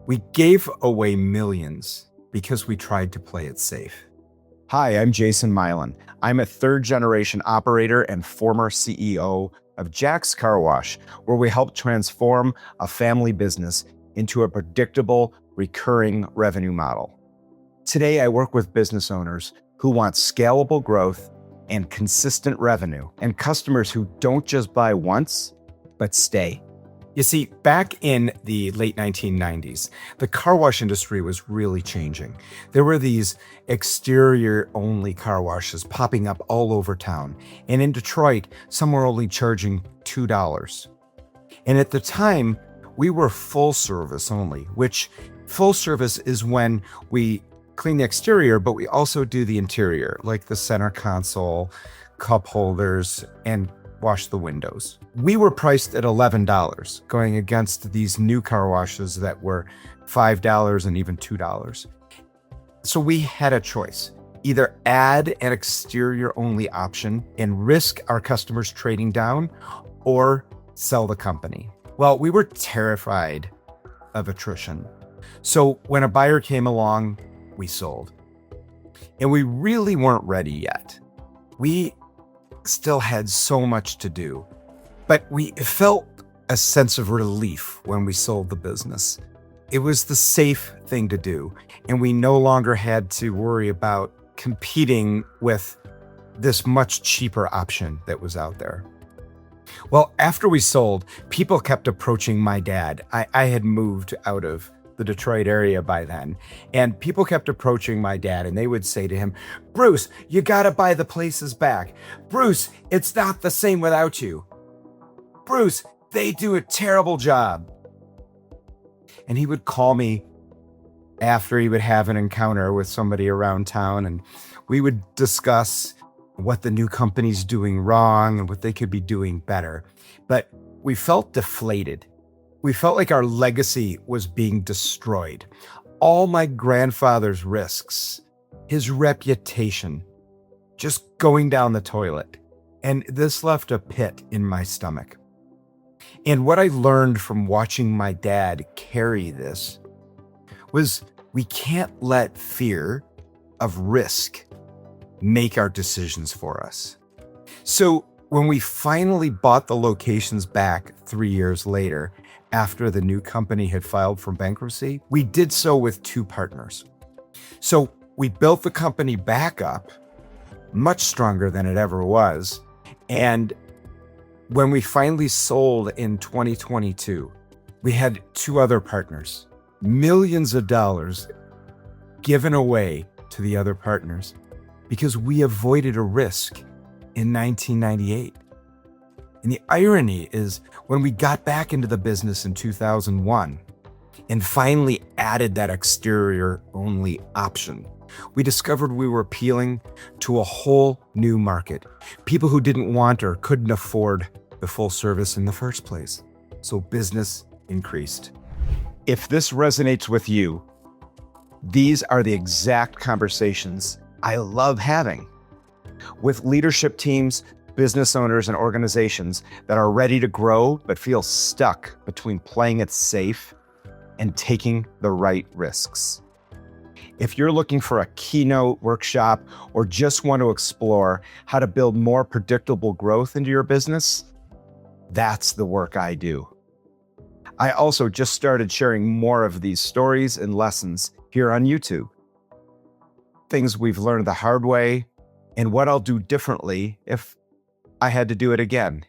We gave away millions because we tried to play it safe. Hi, I'm Jason Milen. I'm a third-generation operator and former CEO of Jax Car Wash, where we help transform a family business into a predictable, recurring revenue model. Today, I work with business owners who want scalable growth and consistent revenue, and customers who don't just buy once, but stay. You see, back in the late 1990s, the car wash industry was really changing. There were these exterior-only car washes popping up all over town. And in Detroit, some were only charging $2. And at the time, we were full service only, which full service is when we clean the exterior, but we also do the interior, like the center console, cup holders, and wash the windows. We were priced at $11, going against these new car washes that were $5 and even $2. So we had a choice: either add an exterior-only option and risk our customers trading down, or sell the company. Well, we were terrified of attrition. So when a buyer came along, we sold. And we really weren't ready yet. We still had so much to do, but we felt a sense of relief when we sold the business. It was the safe thing to do, and we no longer had to worry about competing with this much cheaper option that was out there. Well, after we sold, people kept approaching my dad. I had moved out of the Detroit area by then, and people kept approaching my dad, and they would say to him, "Bruce, you gotta buy the places back. Bruce, it's not the same without you. Bruce, they do a terrible job." And he would call me after he would have an encounter with somebody around town, and we would discuss what the new company's doing wrong and what they could be doing better. But we felt deflated. We felt like our legacy was being destroyed. All my grandfather's risks, his reputation, just going down the toilet. And this left a pit in my stomach. And what I learned from watching my dad carry this was we can't let fear of risk make our decisions for us. So when we finally bought the locations back 3 years later, after the new company had filed for bankruptcy, we did so with two partners. So we built the company back up, much stronger than it ever was. And when we finally sold in 2022, we had two other partners, millions of dollars given away to the other partners because we avoided a risk in 1998. And the irony is, when we got back into the business in 2001 and finally added that exterior-only option, we discovered we were appealing to a whole new market, people who didn't want or couldn't afford the full service in the first place. So business increased. If this resonates with you, these are the exact conversations I love having with leadership teams, business owners, and organizations that are ready to grow but feel stuck between playing it safe and taking the right risks. If you're looking for a keynote workshop or just want to explore how to build more predictable growth into your business, that's the work I do. I also just started sharing more of these stories and lessons here on YouTube. Things we've learned the hard way, and what I'll do differently if I had to do it again.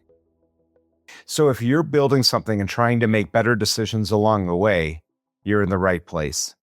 So if you're building something and trying to make better decisions along the way, you're in the right place.